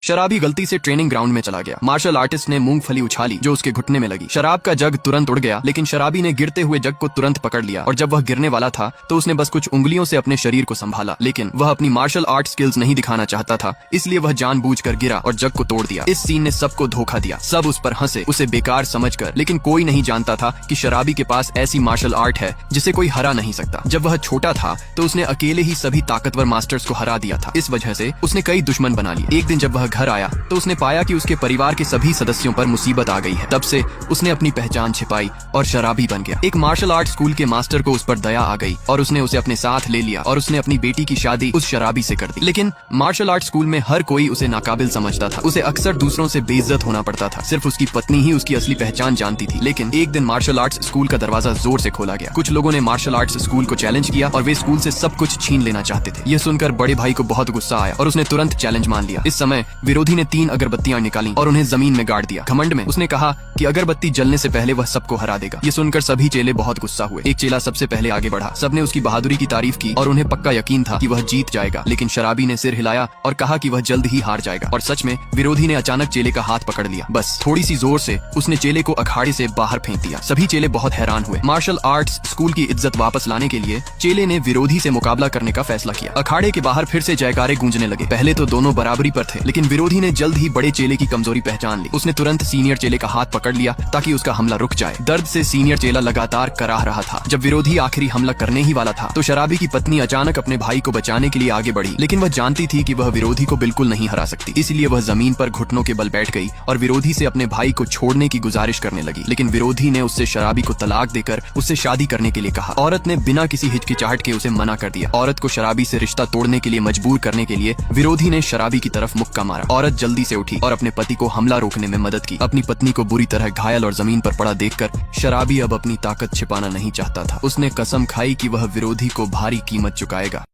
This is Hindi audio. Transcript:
शराबी गलती से ट्रेनिंग ग्राउंड में चला गया। मार्शल आर्टिस्ट ने मूंगफली उछाली जो उसके घुटने में लगी। शराब का जग तुरंत उड़ गया, लेकिन शराबी ने गिरते हुए जग को तुरंत पकड़ लिया और जब वह गिरने वाला था तो उसने बस कुछ उंगलियों से अपने शरीर को संभाला। लेकिन वह अपनी मार्शल आर्ट स्किल्स नहीं दिखाना चाहता था, इसलिए वह जानबूझकर गिरा और जग को तोड़ दिया। इस सीन ने सबको धोखा दिया। सब उस पर हंसे, उसे बेकार समझकर, लेकिन कोई नहीं जानता था कि शराबी के पास ऐसी मार्शल आर्ट है जिसे कोई हरा नहीं सकता। जब वह छोटा था तो उसने अकेले ही सभी ताकतवर मास्टर्स को हरा दिया था। इस वजह से उसने कई दुश्मन बना लिए। एक दिन जब वह घर आया तो उसने पाया कि उसके परिवार के सभी सदस्यों पर मुसीबत आ गई है। तब से उसने अपनी पहचान छिपाई और शराबी बन गया। एक मार्शल आर्ट स्कूल के मास्टर को उस पर दया आ गई और उसने उसे अपने साथ ले लिया और उसने अपनी बेटी की शादी उस शराबी से कर दी। लेकिन मार्शल आर्ट स्कूल में हर कोई उसे नाकाबिल समझता था। उसे अक्सर दूसरों से बेइज्जत होना पड़ता था। सिर्फ उसकी पत्नी ही उसकी असली पहचान जानती थी। लेकिन एक दिन मार्शल आर्ट्स स्कूल का दरवाजा जोर से खोला गया। कुछ लोगों ने मार्शल आर्ट्स स्कूल को चैलेंज किया और वे स्कूल से सब कुछ छीन लेना चाहते थे। यह सुनकर बड़े भाई को बहुत गुस्सा आया और उसने तुरंत चैलेंज मान लिया। इस समय विरोधी ने 3 अगरबत्तियां निकाली और उन्हें जमीन में गाड़ दिया। घमंड में उसने कहा कि अगरबत्ती जलने से पहले वह सबको हरा देगा। ये सुनकर सभी चेले बहुत गुस्सा हुए। एक चेला सबसे पहले आगे बढ़ा। सबने उसकी बहादुरी की तारीफ की और उन्हें पक्का यकीन था कि वह जीत जाएगा। लेकिन शराबी ने सिर हिलाया और कहा कि वह जल्द ही हार जाएगा। और सच में विरोधी ने अचानक चेले का हाथ पकड़ लिया। बस थोड़ी सी जोर से उसने चेले को अखाड़े से बाहर फेंक दिया। सभी चेले बहुत हैरान हुए। मार्शल आर्ट्स स्कूल की इज्जत वापस लाने के लिए चेले ने विरोधी से मुकाबला करने का फैसला किया। अखाड़े के बाहर फिर से जयकारे गूंजने लगे। पहले तो दोनों बराबरी पर थे, लेकिन विरोधी ने जल्द ही बड़े चेले की कमजोरी पहचान ली। उसने तुरंत सीनियर चेले का हाथ पकड़ लिया ताकि उसका हमला रुक जाए। दर्द से सीनियर चेला लगातार कराह रहा था। जब विरोधी आखिरी हमला करने ही वाला था तो शराबी की पत्नी अचानक अपने भाई को बचाने के लिए आगे बढ़ी। लेकिन वह जानती थी कि वह विरोधी को बिल्कुल नहीं हरा सकती, इसलिए वह जमीन पर घुटनों के बल बैठ गई और विरोधी से अपने भाई को छोड़ने की गुजारिश करने लगी। लेकिन विरोधी ने उससे शराबी को तलाक देकर उससे शादी करने के लिए कहा। औरत ने बिना किसी हिचकिचाहट के उसे मना कर दिया। औरत को शराबी से रिश्ता तोड़ने के लिए मजबूर करने के लिए विरोधी ने शराबी की तरफ मुक्का मारा। औरत जल्दी से उठी और अपने पति को हमला रोकने में मदद की। अपनी पत्नी को बुरी तरह घायल और जमीन पर पड़ा देखकर शराबी अब अपनी ताकत छिपाना नहीं चाहता था। उसने कसम खाई कि वह विरोधी को भारी कीमत चुकाएगा।